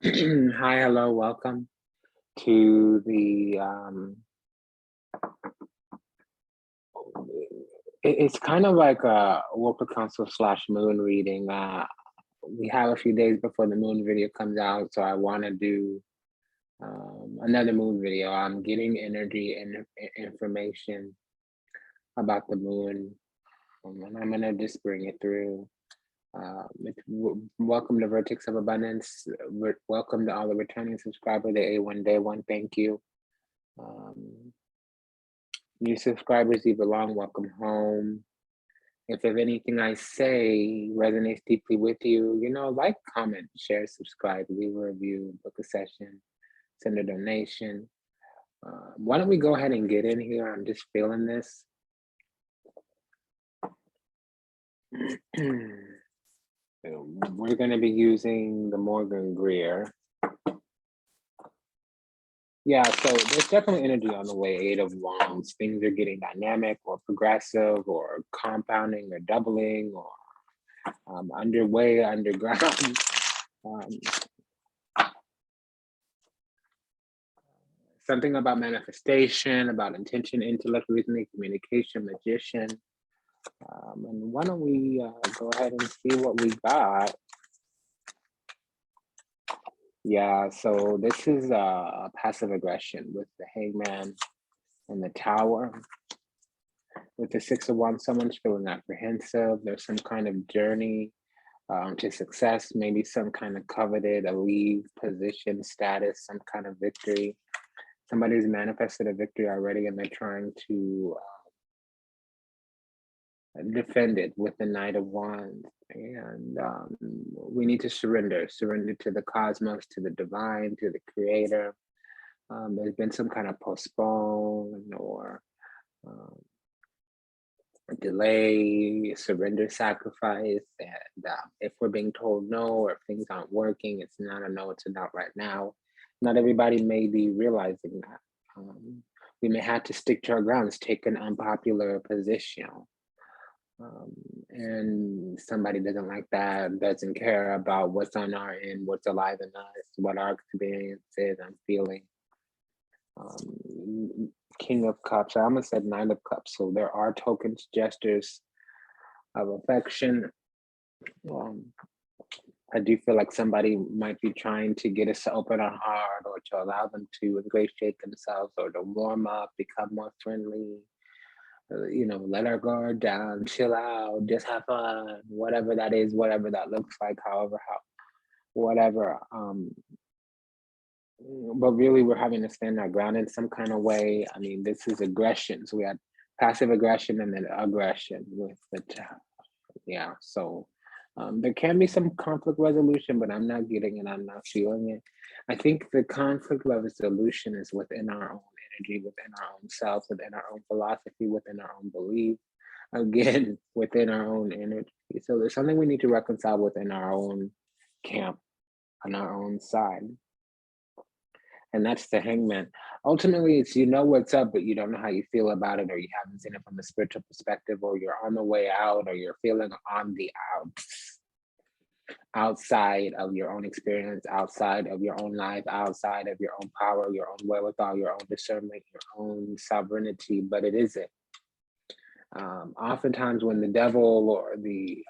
Hi, hello, welcome to the it's kind of like a Worker Council slash moon reading. We have a few days before the moon video comes out, so I want to do another moon video. I'm getting energy and information about the moon, and I'm gonna just bring it through. Welcome to Vertex of Abundance. Welcome to all the returning subscribers, the A1 Day One. Thank you. New subscribers, you belong. Welcome home. If anything I say resonates deeply with you, like, comment, share, subscribe, leave a review, book a session, send a donation. Why don't we go ahead and get in here? I'm just feeling this. We're going to be using the Morgan Greer. Yeah, so there's definitely energy on the way. 8 of Wands. Things are getting dynamic or progressive or compounding or doubling or underway, underground. Something about manifestation, about intention, intellect, reasoning, communication, magician. And why don't we go ahead and see what we got? Yeah, so this is passive aggression with the Hangman and the Tower. With the 6 of Wands, someone's feeling apprehensive. There's some kind of journey to success, maybe some kind of coveted, a leave, position, status, some kind of victory. Somebody's manifested a victory already and they're trying to defend it with the Knight of Wands. And we need to surrender to the cosmos, to the divine, to the creator. There's been some kind of postpone or delay, surrender, sacrifice. And if we're being told no, or if things aren't working, it's not a no, it's a not right now. Not everybody may be realizing that. We may have to stick to our grounds, take an unpopular position. And somebody doesn't like that, doesn't care about what's on our end, what's alive in us, what our experience is, I'm feeling. King of Cups, I almost said 9 of Cups. So there are tokens, gestures of affection. I do feel like somebody might be trying to get us to open our heart or to allow them to ingratiate themselves or to warm up, become more friendly. Let our guard down, chill out, just have fun, whatever that is, whatever that looks like, whatever. But really, we're having to stand our ground in some kind of way. I mean, this is aggression. So we had passive aggression and then aggression with the yeah. So there can be some conflict resolution, but I'm not getting it. I'm not feeling it. I think the conflict resolution is within our own energy, within our own self, within our own philosophy, within our own belief. Again, within our own energy. So there's something we need to reconcile within our own camp, on our own side. And that's the Hangman. Ultimately, it's what's up, but you don't know how you feel about it, or you haven't seen it from a spiritual perspective, or you're on the way out, or you're feeling on the outs, outside of your own experience, outside of your own life, outside of your own power, your own wherewithal, your own discernment, your own sovereignty, but it isn't. Oftentimes when the devil or the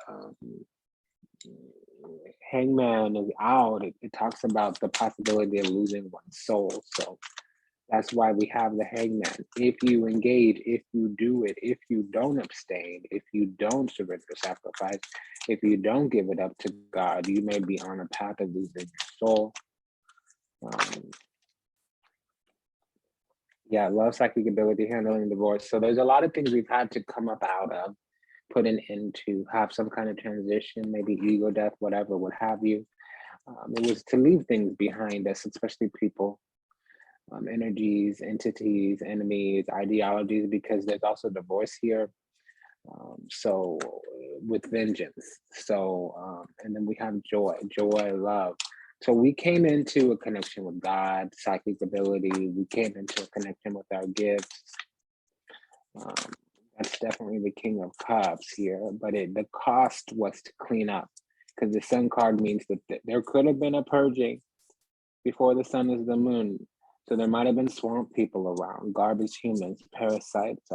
Hangman is out, it talks about the possibility of losing one's soul. So that's why we have the Hangman. If you engage, if you do it, if you don't abstain, if you don't surrender, sacrifice, if you don't give it up to God, you may be on a path of losing your soul. Yeah, love, psychic ability, handling divorce. So there's a lot of things we've had to come up out of, put an end to, have some kind of transition, maybe ego death, whatever, what have you. It was to leave things behind us, especially people, energies, entities, enemies, ideologies, because there's also divorce here. So with vengeance. So, and then we have joy, love. So we came into a connection with God, psychic ability. We came into a connection with our gifts. That's definitely the King of Cups here, but the cost was to clean up, because the Sun card means that there could have been a purging. Before the sun is the moon. So there might have been swamp people around, garbage humans, parasites,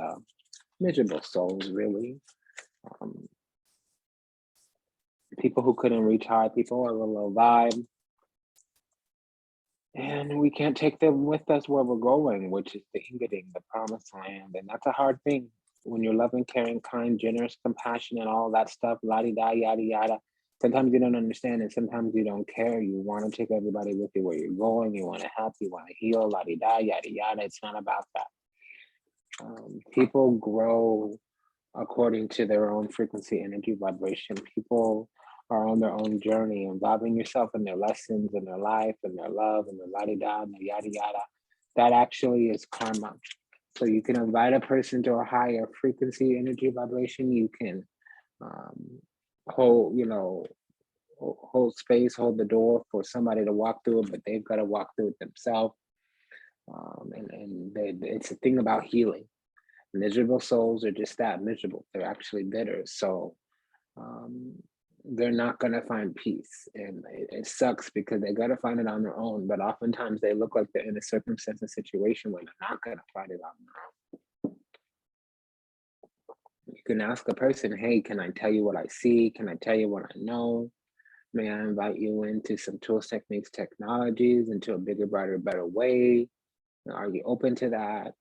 miserable souls, really. People who couldn't reach high, people of a low vibe. And we can't take them with us where we're going, which is the Ingeting, the promised land. And that's a hard thing when you're loving, caring, kind, generous, compassionate, all that stuff, la-di-da, yada, yada. Sometimes you don't understand and sometimes you don't care. You want to take everybody with you where you're going. You want to help, you want to heal, la-di-da, yada, yada. It's not about that. People grow according to their own frequency, energy, vibration. People are on their own journey, involving yourself in their lessons, in their life, in their love, and their la-di-da, and their yada, yada. That actually is karma. So you can invite a person to a higher frequency, energy, vibration. You can hold space, hold the door for somebody to walk through it, but they've got to walk through it themselves. It's a thing about healing. Miserable souls are just that, miserable. They're actually bitter. So they're not going to find peace. And it sucks because they got to find it on their own. But oftentimes they look like they're in a circumstance and situation where they're not going to find it on their own. You can ask a person, hey, can I tell you what I see? Can I tell you what I know? May I invite you into some tools, techniques, technologies, into a bigger, brighter, better way? Are you open to that?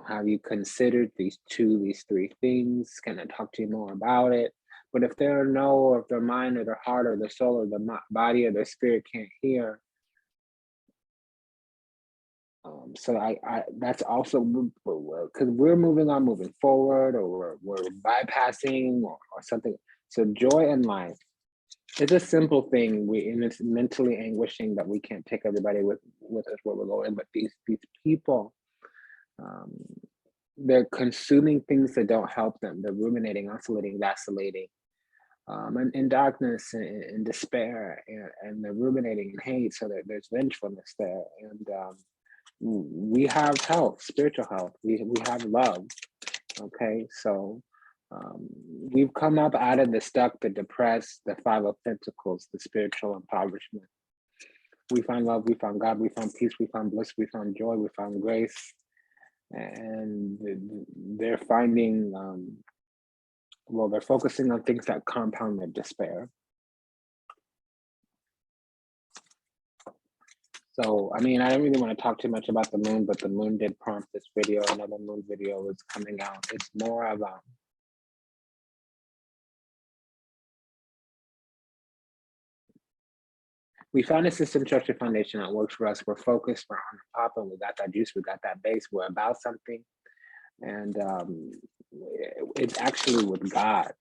Have you considered these three things? Can I talk to you more about it? But if they're no, or if their mind or their heart or their soul or the body or their spirit can't hear, so I that's also because we're moving forward, or we're bypassing or something. So joy in life, it's a simple thing. And it's mentally anguishing that we can't take everybody with us where we're going. But these people, they're consuming things that don't help them. They're ruminating, oscillating, vacillating, and in darkness and despair, and they're ruminating in hate. So there's vengefulness there. And we have health, spiritual health. We have love. Okay, so we've come up out of the stuck, the depressed, the Five of Pentacles, the spiritual impoverishment. We found love, we found God, we found peace, we found bliss, we found joy, we found grace. And they're finding, they're focusing on things that compound their despair. So, I don't really want to talk too much about the moon, but the moon did prompt this video. Another moon video is coming out. It's more of we found a system, structure, foundation that works for us. We're focused, we're on top, and we got that juice, we got that base, we're about something. And it's actually with God.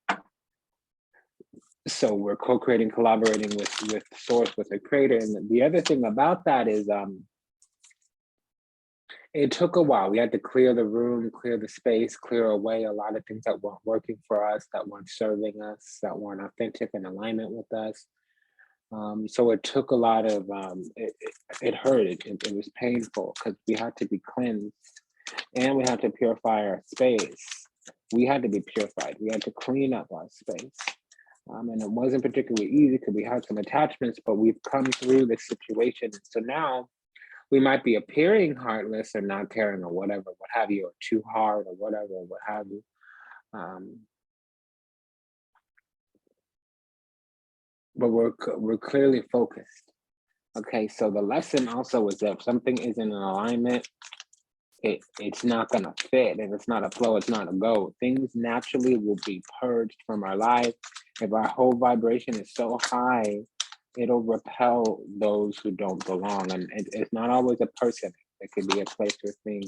So we're co-creating, collaborating with source, with the creator. And the other thing about that is it took a while. We had to clear the room, clear the space, clear away a lot of things that weren't working for us, that weren't serving us, that weren't authentic in alignment with us. So it took a lot of, it hurt, it was painful because we had to be cleansed and we had to purify our space. We had to be purified. We had to clean up our space. And it wasn't particularly easy because we had some attachments, but we've come through this situation. So now we might be appearing heartless or not caring or whatever, what have you, or too hard or whatever, what have you. But we're clearly focused. Okay, so the lesson also is that if something isn't in alignment, it's not gonna fit. If it's not a flow, it's not a go. Things naturally will be purged from our life. If our whole vibration is so high, it'll repel those who don't belong. And it's not always a person. It could be a place or thing.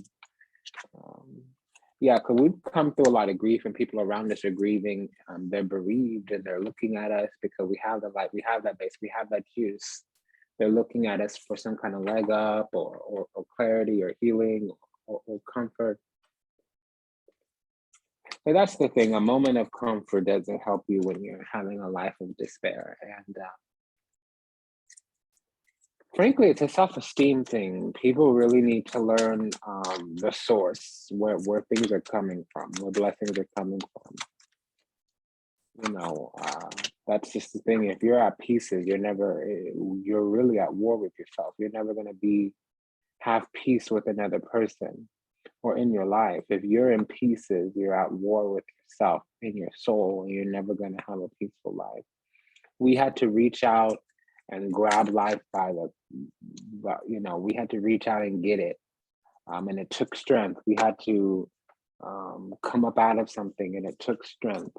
Yeah, because we've come through a lot of grief and people around us are grieving. They're bereaved and they're looking at us because we have the light, we have that base, we have that juice. They're looking at us for some kind of leg up or clarity or healing or comfort. So that's the thing, a moment of comfort doesn't help you when you're having a life of despair. And frankly, it's a self-esteem thing. People really need to learn the source, where things are coming from, where blessings are coming from. You know, that's just the thing. If you're at pieces, you're really at war with yourself. You're never going to have peace with another person or in your life. If you're in pieces, you're at war with yourself in your soul, and you're never going to have a peaceful life. We had to reach out and grab life we had to reach out and get it. And it took strength. We had to come up out of something, and it took strength.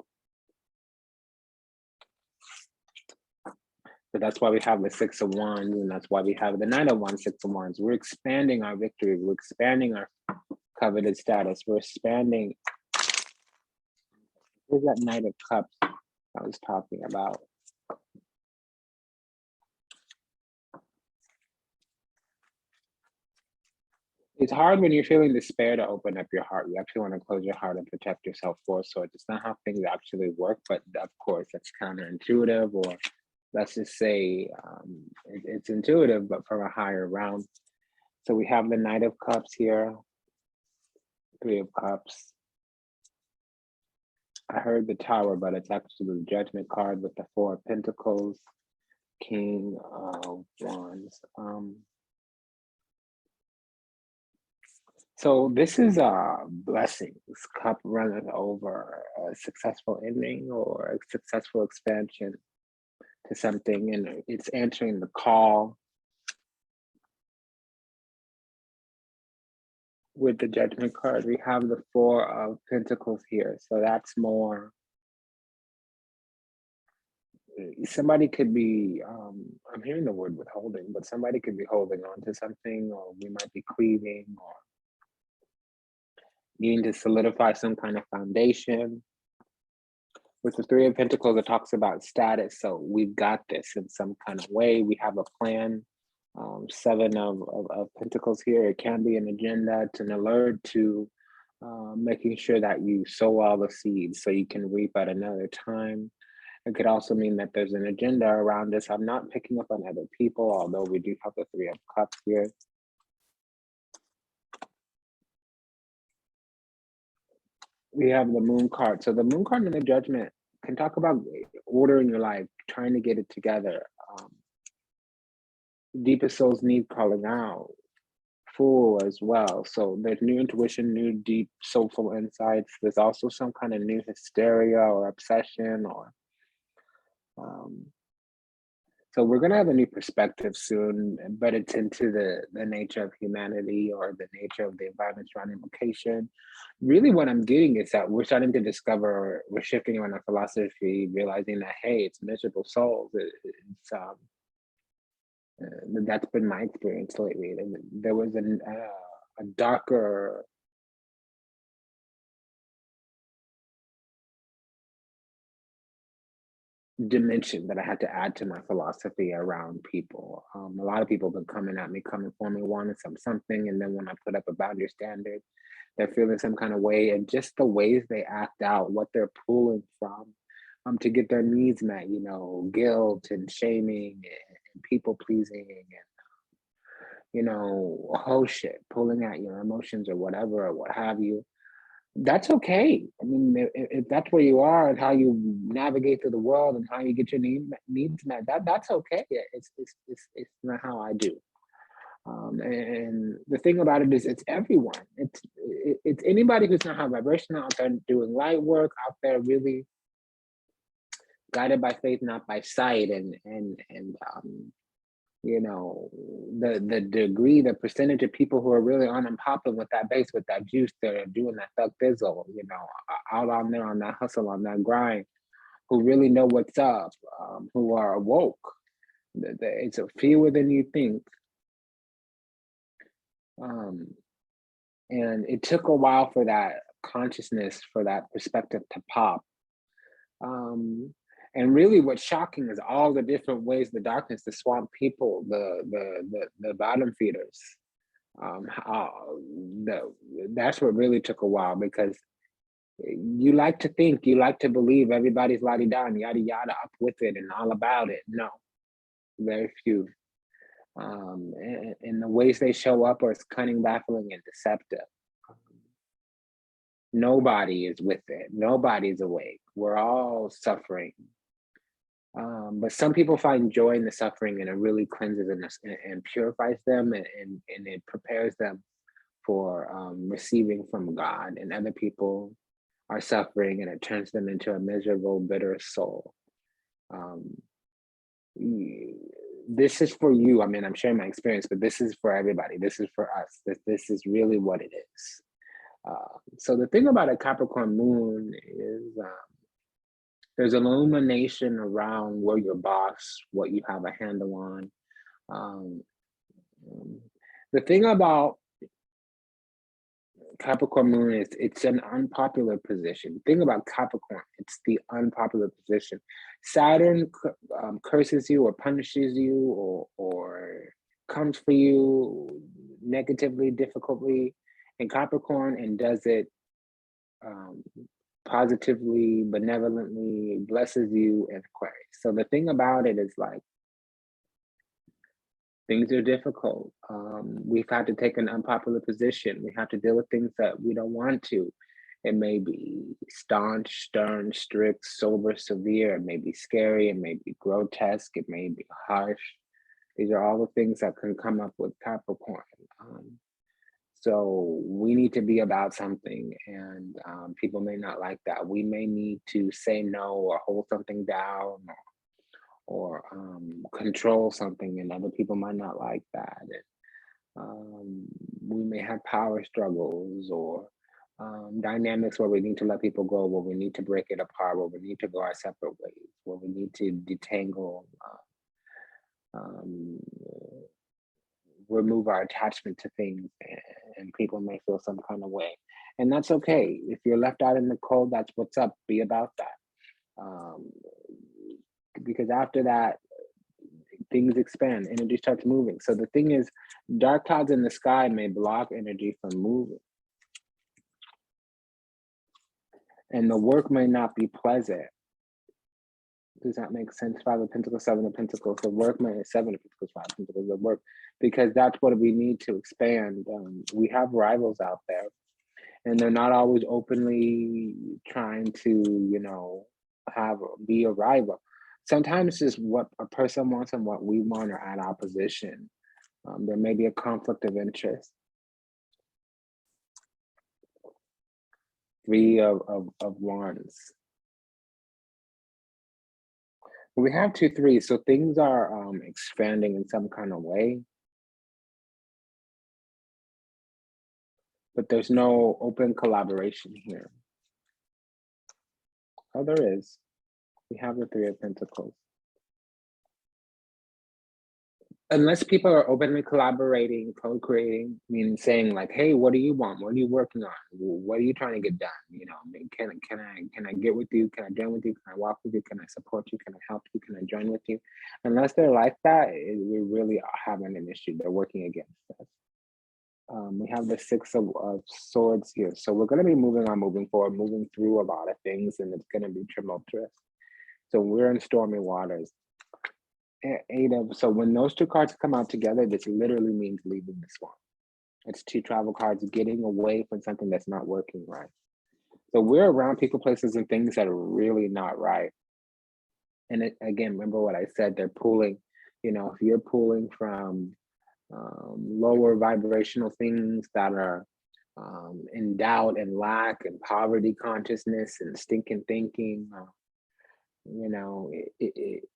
But that's why we have the Six of Wands, and that's why we have the Knight of Wands, Six of Wands. We're expanding our victory. We're expanding our coveted status. We're expanding. Where's that Knight of Cups I was talking about? It's hard when you're feeling despair to open up your heart. You actually want to close your heart and protect yourself for so it's not how things actually work, but of course that's counterintuitive, or let's just say it's intuitive, but from a higher realm. So we have the Knight of Cups here, Three of Cups. I heard the Tower, but it's actually the Judgment card with the Four of Pentacles, King of Wands. So this is blessings. Cup runneth over, a successful ending or a successful expansion to something, and it's answering the call. With the Judgment card, we have the Four of Pentacles here. So that's more, somebody could be, I'm hearing the word withholding, but somebody could be holding on to something, or we might be cleaving, or needing to solidify some kind of foundation. With the Three of Pentacles, it talks about status. So we've got this in some kind of way. We have a plan. Seven of Pentacles here. It can be an agenda. It's an alert to making sure that you sow all the seeds so you can reap at another time. It could also mean that there's an agenda around this. I'm not picking up on other people, although we do have the Three of Cups here. We have the Moon card. So the Moon card and the Judgment can talk about order in your life, trying to get it together. Deepest souls need calling out. Fool as well. So there's new intuition, new deep soulful insights. There's also some kind of new hysteria or obsession, or so we're going to have a new perspective soon, but it's into the nature of humanity, or the nature of the environment surrounding location. Really what I'm getting is that we're starting to discover, we're shifting on our philosophy, realizing that, hey, it's miserable souls. That's been my experience lately. There was a darker dimension that I had to add to my philosophy around people. A lot of people have been coming at me, coming for me, wanting something, and then when I put up a boundary standard, they're feeling some kind of way, and just the ways they act out, what they're pulling from to get their needs met, guilt and shaming and people pleasing, and whole shit, pulling at your emotions or whatever, or what have you. That's okay. I mean, if that's where you are and how you navigate through the world and how you get your needs met, that's okay. It's not how I do. And the thing about it is, it's everyone. It's anybody who's not high vibrational, out there doing light work, out there really guided by faith, not by sight, and the degree, the percentage of people who are really on and popping with that base, with that juice, that are doing that thug thizzle, out on there on that hustle, on that grind, who really know what's up, who are awoke. It's a fewer than you think. And it took a while for that consciousness, for that perspective to pop. And really what's shocking is all the different ways the darkness, the swamp people, the bottom feeders, that's what really took a while, because you like to think, you like to believe everybody's la-di-da and yada yada up with it and all about it. No, very few. And the ways they show up are cunning, baffling, and deceptive. Nobody is with it. Nobody's awake. We're all suffering. But some people find joy in the suffering, and it really cleanses and purifies them, and it prepares them for receiving from God. And other people are suffering, and it turns them into a miserable, bitter soul. This is for you. I mean, I'm sharing my experience, but this is for everybody. This is for us. This is really what it is. So the thing about a Capricorn moon is there's illumination around where your boss, what you have a handle on. The thing about Capricorn moon is it's an unpopular position. The thing about Capricorn, it's the unpopular position. Saturn curses you or punishes you or comes for you negatively, difficultly in Capricorn, and does it positively, benevolently, blesses you in Aquarius. So the thing about it is like, things are difficult. We've had to take an unpopular position. We have to deal with things that we don't want to. It may be staunch, stern, strict, sober, severe. It may be scary. It may be grotesque. It may be harsh. These are all the things that can come up with Capricorn. So we need to be about something, and people may not like that. We may need to say no or hold something down or control something, and other people might not like that. And, we may have power struggles or dynamics where we need to let people go, where we need to break it apart, where we need to go our separate ways, where we need to detangle, remove our attachment to things, and people may feel some kind of way. And that's okay. If you're left out in the cold, that's what's up. Be about that. Because after that, things expand, energy starts moving. So the thing is, dark clouds in the sky may block energy from moving. And the work may not be pleasant. Does that make sense? Five of Pentacles, Seven of Pentacles. The work may, Seven of Pentacles, Five of Pentacles, the work, because that's what we need to expand. We have rivals out there, and they're not always openly trying to, be a rival. Sometimes just what a person wants and what we want are at opposition. There may be a conflict of interest. Three of Wands. We have 2 3s, so things are expanding in some kind of way. But there's no open collaboration here. Oh, there is. We have the 3 of Pentacles. Unless people are openly collaborating, co-creating, meaning saying like, "Hey, what do you want? What are you working on? What are you trying to get done? Can I get with you? Can I join with you? Can I walk with you? Can I support you? Can I help you? Can I join with you?" Unless they're like that, we really are having an issue. They're working against us. We have the 6 of Swords here, so we're going to be moving forward, moving through a lot of things, and it's going to be tumultuous. So we're in stormy waters. So when those 2 cards come out together, this literally means leaving the swamp. It's 2 travel cards, getting away from something that's not working right. So we're around people, places, and things that are really not right. And again, remember what I said, they're pulling, if you're pulling from lower vibrational things that are in doubt and lack and poverty consciousness and stinking thinking,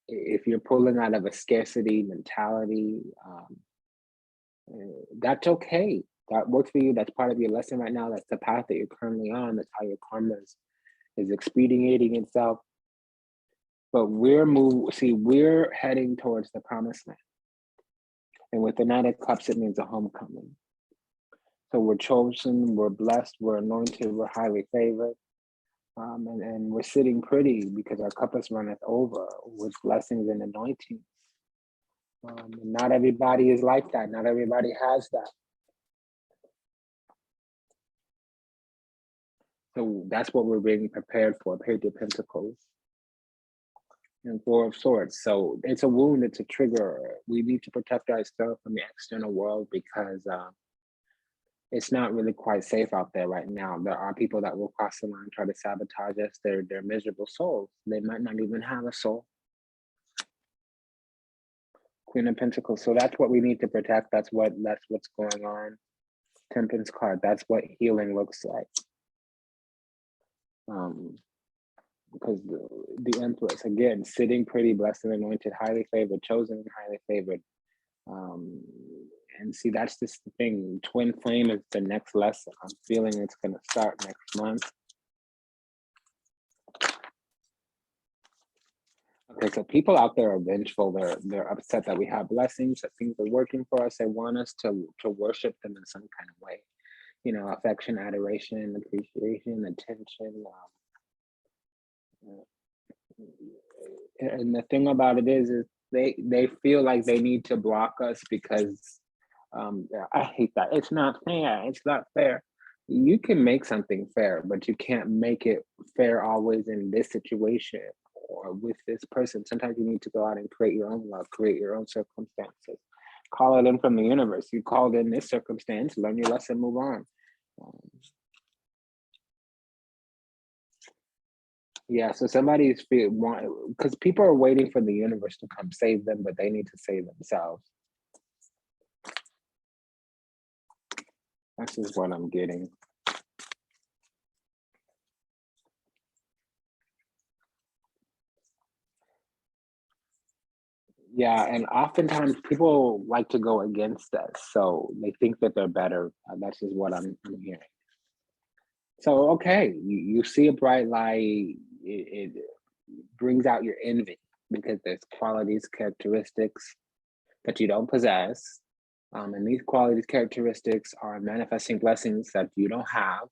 if you're pulling out of a scarcity mentality, that's okay. That works for you. That's part of your lesson right now. That's the path that you're currently on. That's how your karma is expediting itself. But we're heading towards the promised land. And with the Knight of Cups, it means a homecoming. So we're chosen, we're blessed, we're anointed, we're highly favored. And we're sitting pretty because our cup is runneth over with blessings and anointings. Not everybody is like that. Not everybody has that. So that's what we're being prepared for. Page of Pentacles and 4 of Swords. So it's a wound, it's a trigger. We need to protect ourselves from the external world because it's not really quite safe out there right now. There are people that will cross the line, try to sabotage us. They're miserable souls. They might not even have a soul. Queen of Pentacles. So that's what we need to protect. That's what's going on. Temperance card. That's what healing looks like. Because the Empress, again, sitting pretty, blessed and anointed, highly favored, chosen and highly favored. And see, that's just the thing. Twin flame is the next lesson. I'm feeling it's going to start next month. Okay, so people out there are vengeful. They're upset that we have blessings, that things are working for us. They want us to worship them in some kind of way. You know, affection, adoration, appreciation, attention. And the thing about it is they feel like they need to block us because I hate that. It's not fair. It's not fair. You can make something fair, but you can't make it fair always in this situation or with this person. Sometimes you need to go out and create your own love, create your own circumstances. Call it in from the universe. You called in this circumstance, learn your lesson, move on. Yeah, so somebody's because people are waiting for the universe to come save them, but they need to save themselves. That's just what I'm getting. Yeah, and oftentimes people like to go against us, so they think that they're better. That's just what I'm hearing. So, okay, you see a bright light, it brings out your envy because there's qualities, characteristics that you don't possess. And these qualities, characteristics are manifesting blessings that you don't have.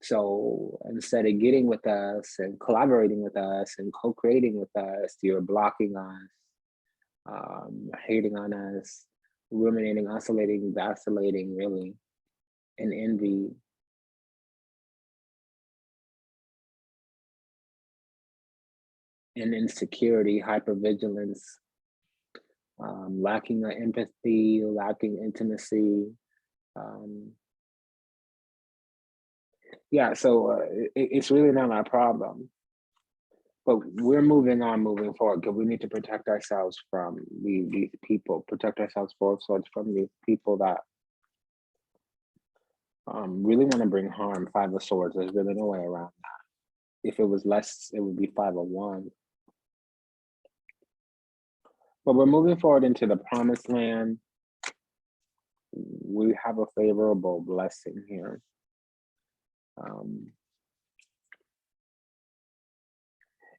So instead of getting with us and collaborating with us and co-creating with us, you're blocking us, hating on us, ruminating, oscillating, vacillating, really, and envy. And insecurity, hypervigilance, lacking of empathy, lacking intimacy. Yeah, so it's really not our problem. But we're moving on, moving forward, because we need to protect ourselves from these people, protect ourselves, Four of Swords, from these people that really want to bring harm. Five of Swords, there's really no way around that. If it was less, it would be 5 of Wands. But we're moving forward into the promised land. We have a favorable blessing here.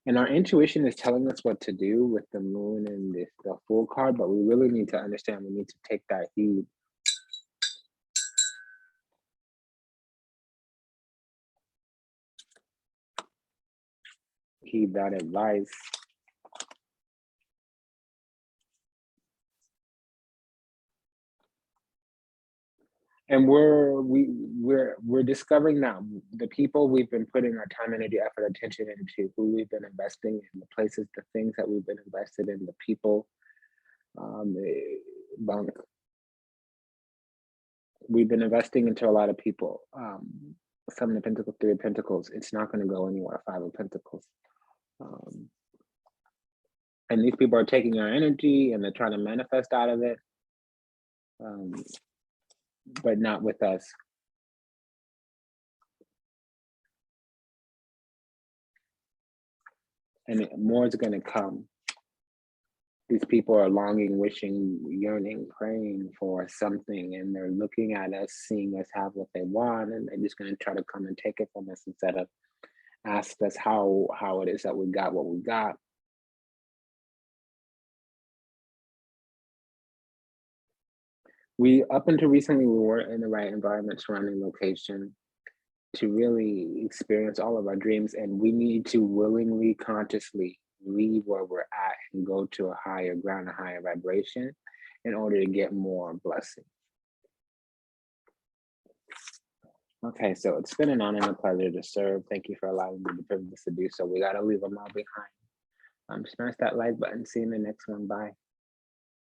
And our intuition is telling us what to do with the moon and the Fool card, but we really need to understand, we need to take that heed. Heed that advice. And we're discovering that the people we've been putting our time, energy, effort, attention into, who we've been investing in, the places, the things that we've been invested in, the people, bunk. We've been investing into a lot of people. Seven of Pentacles, Three of Pentacles. It's not going to go anywhere. Five of Pentacles. And these people are taking our energy and they're trying to manifest out of it, but not with us. And more is going to come. These people are longing, wishing, yearning, praying for something, and they're looking at us, seeing us have what they want, and they're just going to try to come and take it from us instead of ask us how it is that we got what we got. Up until recently, we weren't in the right environment, surrounding location to really experience all of our dreams, and we need to willingly, consciously leave where we're at and go to a higher ground, a higher vibration, in order to get more blessing. Okay, so it's been an honor and a pleasure to serve. Thank you for allowing me the privilege to do so. We got to leave them all behind. Smash that like button. See you in the next one. Bye.